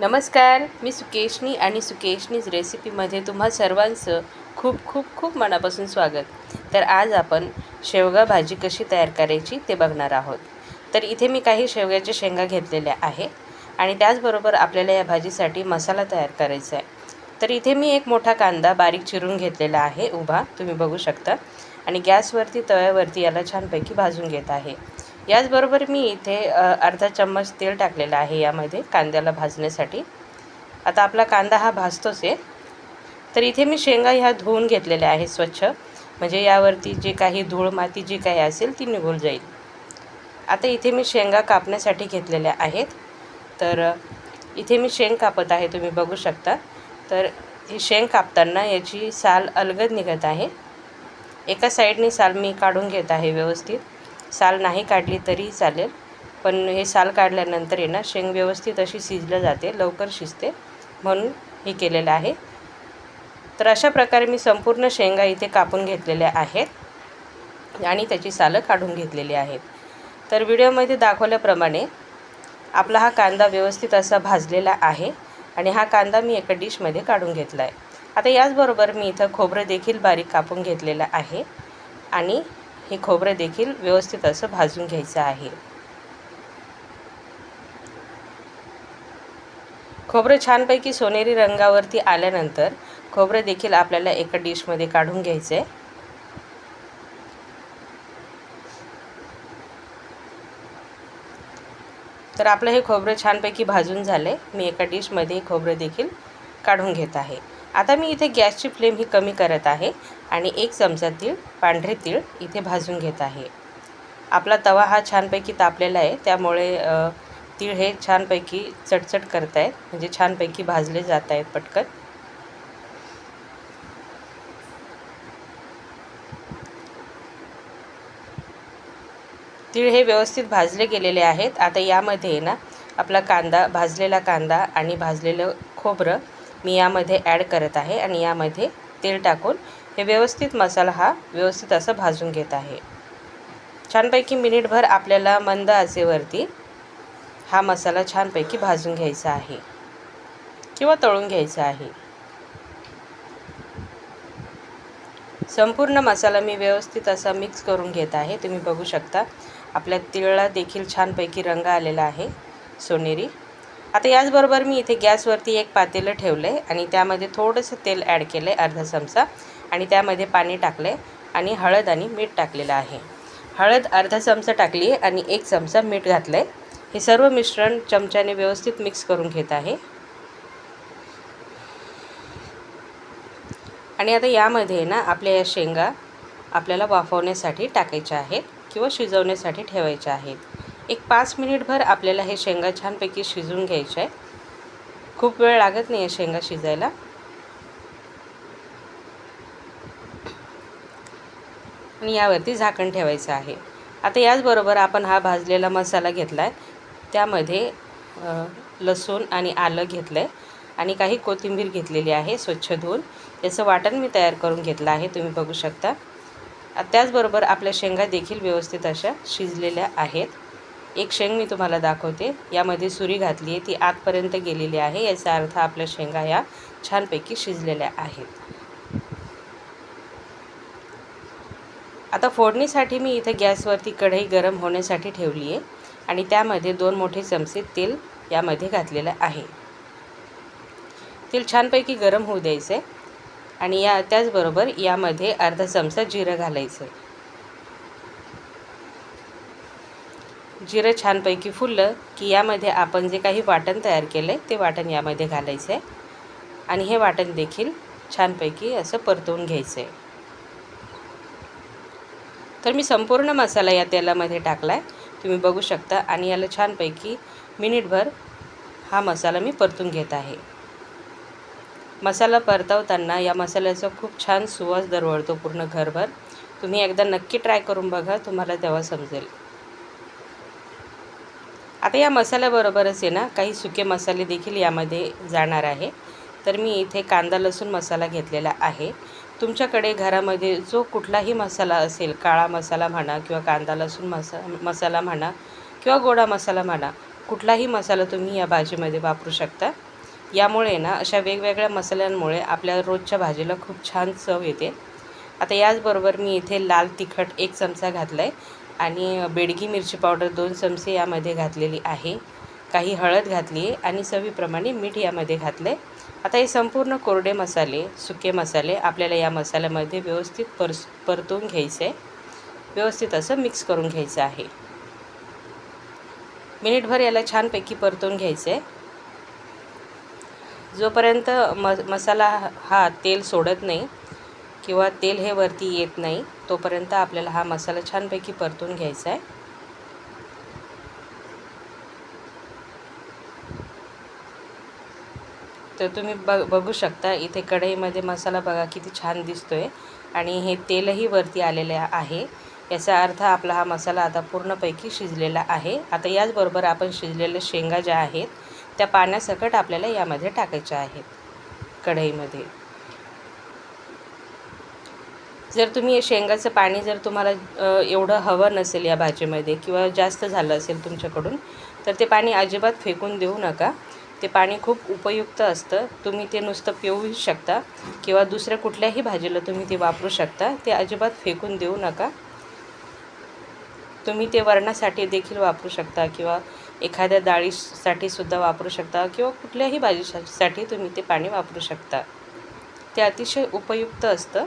नमस्कार, मी सुकेशनी आणि सुकेशनीज रेसिपीमध्ये तुम्हा सर्वांचं खूप खूप खूप मनापासून स्वागत. तर आज आपण शेवगा भाजी कशी तयार करायची ते बघणार आहोत. तर इथे मी काही शेवग्याच्या शेंगा घेतलेल्या आहे आणि त्याचबरोबर आपल्याला या भाजीसाठी मसाला तयार करायचा आहे. तर इथे मी एक मोठा कांदा बारीक चिरून घेतलेला आहे उभा, तुम्ही बघू शकता. आणि गॅसवरती तव्यावरती याला छानपैकी भाजून घेत आहे. याचबरोबर मी इथे अर्धा चम्मच तेल टाकलेलं आहे यामध्ये कांद्याला भाजण्यासाठी. आता आपला कांदा हा भाजतोच आहे. तर इथे मी शेंगा ह्या धुवून घेतलेल्या आहे स्वच्छ, म्हणजे यावरती जे काही धूळ माती जी काही असेल ती निघून जाईल. आता इथे मी शेंगा कापण्यासाठी घेतलेल्या आहेत. तर इथे मी शेंग कापत आहे, तुम्ही बघू शकता. तर ही शेंग कापताना याची साल अलगद निघत आहे. एका साईडने साल मी काढून घेत आहे व्यवस्थित. साल नाही काढली तरी चालेल, पण हे साल काढल्यानंतर आहे ना शेंग व्यवस्थित अशी शिजल्या जाते, लवकर शिजते, म्हणून हे केलेलं आहे. तर अशा प्रकारे मी संपूर्ण शेंगा इथे कापून घेतलेल्या आहेत आणि त्याची सालं काढून घेतलेली आहेत. तर व्हिडिओमध्ये दाखवल्याप्रमाणे आपला हा कांदा व्यवस्थित असा भाजलेला आहे आणि हा कांदा मी एका डिशमध्ये काढून घेतला आहे. आता याचबरोबर मी इथं खोबरं देखील बारीक कापून घेतलेलं आहे आणि हे खोबरं देखील व्यवस्थित असं भाजून घ्यायचं आहे. खोबरं छानपैकी सोनेरी रंगावरती आल्यानंतर खोबरं देखील आपल्याला एका डिशमध्ये काढून घ्यायचं आहे. तर आपलं हे खोबरं छानपैकी भाजून झाले. मी एका डिशमध्ये खोबरं देखील काढून घेत आहे. आता मी इथे गॅसची फ्लेम ही कमी करत आहे आणि 1 चमचा तीळ, पांढरे तीळ इथे भाजून घेत आहे. आपला तवा हा छानपैकी तापलेला आहे, त्यामुळे तीळ हे छानपैकी चटचट करत आहेत, म्हणजे छानपैकी भाजले जात आहेत पटकन. तीळ हे व्यवस्थित भाजले गेलेले आहेत. आता यामध्ये ना आपला कांदा, भाजलेला कांदा आणि भाजलेलं खोबरं मी यामध्ये ॲड करत आहे आणि यामध्ये तेल टाकून हे व्यवस्थित मसाला हा व्यवस्थित असा भाजून घेत आहे. छानपैकी मिनिटभर आपल्याला मंद आचेवरती हा मसाला छानपैकी भाजून घ्यायचा आहे किंवा तळून घ्यायचा आहे. संपूर्ण मसाला मी व्यवस्थित असा मिक्स करून घेत आहे. तुम्ही बघू शकता आपल्या तिळला देखील छानपैकी रंग आलेला आहे सोनेरी. आता याचबरोबर मी इथे गॅसवरती एक पातेलं ठेवलं आहे आणि त्यामध्ये थोडंसं तेल ॲड केलं आहे, अर्धा चमचा, आणि त्यामध्ये पाणी टाकलं आहे आणि हळद आणि मीठ टाकलेलं आहे. हळद अर्धा चमचा टाकली आहे आणि 1 चमचा मीठ घातलं आहे. हे सर्व मिश्रण चमच्याने व्यवस्थित मिक्स करून घेत आहे. आणि आता यामध्ये ना आपल्या या शेंगा आपल्याला वाफवण्यासाठी टाकायच्या आहेत किंवा शिजवण्यासाठी ठेवायच्या आहेत. एक 5 मिनिटभर आपल्याला हे शेंगा छानपैकी शिजवून घ्यायचे आहे. खूप वेळ लागत नाही आहे शेंगा शिजायला. आणि यावरती झाकण ठेवायचं आहे. आता याचबरोबर आपण हा भाजलेला मसाला घेतला आहे, त्यामध्ये लसूण आणि आलं घेतलं आहे आणि काही कोथिंबीर घेतलेली आहे स्वच्छ धुवून. याचं वाटण मी तयार करून घेतलं आहे, तुम्ही बघू शकता. त्याचबरोबर आपल्या शेंगा देखील व्यवस्थित अशा शिजलेल्या आहेत. एक शेंग मी तुम्हाला दाखवते. यामध्ये सुरी घातली आहे, ती आतपर्यंत गेलेली आहे. याचा अर्थ आपल्या शेंगा या छानपैकी शिजलेल्या आहेत. आता फोडणीसाठी मी इथे गॅसवरती कढई गरम होण्यासाठी ठेवली आहे आणि त्यामध्ये 2 मोठे चमचे तेल यामध्ये घातलेलं आहे. तेल छानपैकी गरम होऊ द्यायचं आहे आणि त्याचबरोबर यामध्ये अर्धा चमचा जिरं घालायचं आहे. जिरं छानपैकी फुललं की यामध्ये आपण जे काही वाटण तयार केलं आहे ते वाटण यामध्ये घालायचं आहे आणि हे वाटण देखील छानपैकी असं परतवून घ्यायचं आहे. तर मी संपूर्ण मसाला या तेलामध्ये टाकला आहे, तुम्ही बघू शकता, आणि याला छानपैकी मिनिटभर हा मसाला मी परतून घेत आहे. मसाला परतवताना या मसाल्याचा खूप छान सुवास दरवळतो पूर्ण घरभर. तुम्ही एकदा नक्की ट्राय करून बघा, तुम्हाला तेव्हा समजेल. आता या मसाल्याबरोबरच आहे ना काही सुके मसाले देखील यामध्ये जाणार आहे. तर मी इथे कांदा लसूण मसाला घेतलेला आहे. तुमच्याकडे घरामध्ये जो कुठलाही मसाला असेल, काळा मसाला म्हणा किंवा कांदा लसूण मसाला म्हणा किंवा गोडा मसाला म्हणा, कुठलाही मसाला तुम्ही या भाजीमध्ये वापरू शकता. यामुळे ना अशा वेगवेगळ्या मसाल्यांमुळे आपल्या रोजच्या भाजीला खूप छान चव येते. आता याचबरोबर मी इथे लाल तिखट 1 चमचा घातला आहे आणि बेडगी मिरची पावडर 2 चमचे यामध्ये घातलेली आहे. काही हळद घातली आहे आणि चवीप्रमाणे मीठ यामध्ये घातलं आहे. आता हे संपूर्ण कोरडे मसाले, सुके मसाले आपल्याला या मसाल्यामध्ये व्यवस्थित परतून घ्यायचे आहे. व्यवस्थित असं मिक्स करून घ्यायचं आहे. मिनिटभर याला छानपैकी परतून घ्यायचं आहे. जोपर्यंत मसाला हा तेल सोडत नाही किंवा तेल हे वरती येत नाही तोपर्यंत आपल्याला हा मसाला छानपैकी परतून घ्यायचा आहे. तर तुम्ही बघू शकता इथे कढईमध्ये मसाला बघा किती छान दिसतोय आणि हे तेलही वरती आलेले आहे. याचा अर्थ आपला हा मसाला आता पूर्णपैकी शिजलेला आहे. आता याचबरोबर आपण शिजलेल्या शेंगा ज्या आहेत त्या पाण्यासकट आपल्याला यामध्ये टाकायच्या आहेत कढईमध्ये. जर तुम्ही शेंगाचं पाणी जर तुम्हाला एवढं हवं नसेल या भाजीमध्ये किंवा जास्त झालं असेल तुमच्याकडून तर ते पाणी अजिबात फेकून देऊ नका. ते पाणी खूप उपयुक्त असतं. तुम्ही ते नुसतं पिऊही शकता किंवा दुसऱ्या कुठल्याही भाजीला तुम्ही ते वापरू शकता. ते अजिबात फेकून देऊ नका. तुम्ही ते वरणासाठी देखील वापरू शकता किंवा एखाद्या डाळीसाठी सुद्धा वापरू शकता किंवा कुठल्याही भाजीसाठी तुम्ही ते पाणी वापरू शकता. ते अतिशय उपयुक्त असतं.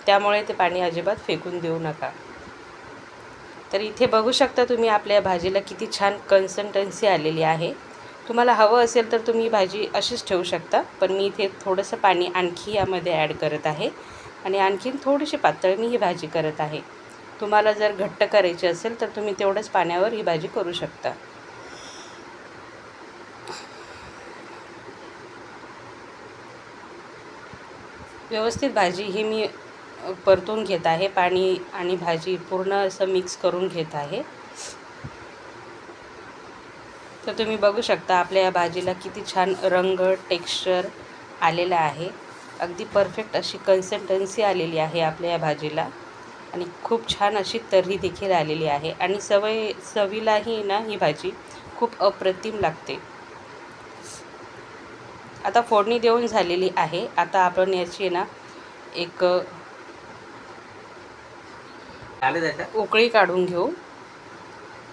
त्यामुळे ते पाणी अजिबात फेकून देऊ नका. तर इथे बघू शकता तुम्ही आपल्या भाजीला किती छान कन्सिस्टन्सी आलेली आहे. तुम्हाला हवं असेल तर तुम्ही भाजी अशीच ठेवू शकता. पण मी इथे थोडंसं पाणी आणखी यामध्ये ॲड करत आहे आणि आणखीन थोडीशी पातळ मी ही भाजी करत आहे. तुम्हाला जर घट्ट करायची असेल तर तुम्ही तेवढंच पाण्यावर ही भाजी करू शकता. व्यवस्थित भाजी ही मी परतून घेत आहे. पाणी आणि भाजी पूर्ण असं मिक्स करून घेत आहे. तर तुम्ही बघू शकता आपल्या या भाजीला किती छान रंग, टेक्स्चर आलेला आहे. अगदी परफेक्ट अशी कन्सिस्टन्सी आलेली आहे आपल्या या भाजीला आणि खूप छान अशी तर्री देखील आलेली आहे आणि चवीलाही ना ही भाजी खूप अप्रतिम लागते. आता फोडणी देऊन झालेली आहे. आता आपण याची ना एक उकळी काढून घेऊ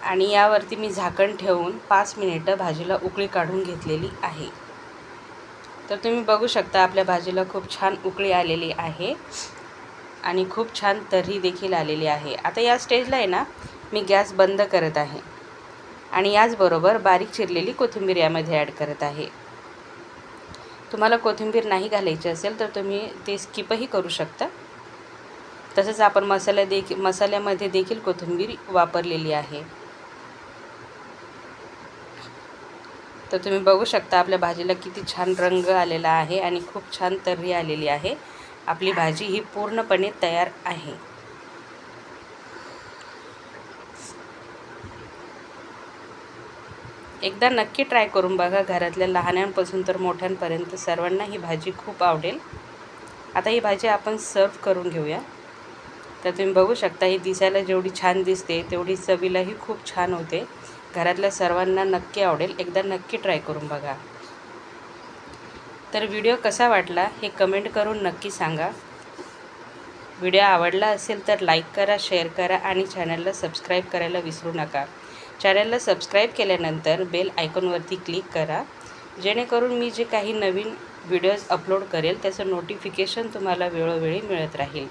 आणि यावरती मी झाकण ठेवून 5 मिनिटं भाजीला उकळी काढून घेतलेली आहे. तर तुम्ही बघू शकता आपल्या भाजीला खूप छान उकळी आलेली आहे आणि खूप छान तर्री देखील आलेली आहे. आता या स्टेजला आहे ना मी गॅस बंद करत आहे आणि याचबरोबर बारीक चिरलेली कोथिंबीर यामध्ये ॲड करत आहे. तुम्हाला कोथिंबीर नाही घालायची असेल तर तुम्ही ते स्किपही करू शकता. तसंच आपण मसाल्यामध्ये देखील कोथिंबीर वापरलेली आहे. तर तुम्ही बघू शकता आपल्या भाजीला किती छान रंग आलेला आहे आणि खूप छान तर्री आलेली आहे. आपली भाजी ही पूर्णपणे तयार आहे. एकदा नक्की ट्राय करून बघा. घरातल्या लहानांपासून तर मोठ्यांपर्यंत सर्वांना ही भाजी खूप आवडेल. आता ही भाजी आपण सर्व करून घेऊया. तर तुम्ही बघू शकता ही दिसायला जेवढी छान दिसते तेवढी चवीलाही खूप छान होते. घरातल्या सर्वांना नक्की आवडेल. एकदा नक्की ट्राय करून बघा. तर व्हिडिओ कसा वाटला हे कमेंट करून नक्की सांगा. व्हिडिओ आवडला असेल तर लाईक करा, शेअर करा आणि चॅनलला सबस्क्राईब करायला विसरू नका. चॅनलला सबस्क्राईब केल्यानंतर बेल आयकॉनवरती क्लिक करा, जेणेकरून मी जे काही नवीन व्हिडिओज अपलोड करेल त्याचं नोटिफिकेशन तुम्हाला वेळोवेळी मिळत राहील.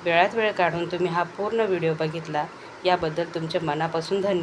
वेळात वेळ काढून तुम्ही हा पूर्ण व्हिडिओ बघितला याबद्दल तुमचे मनापासून धन्यवाद.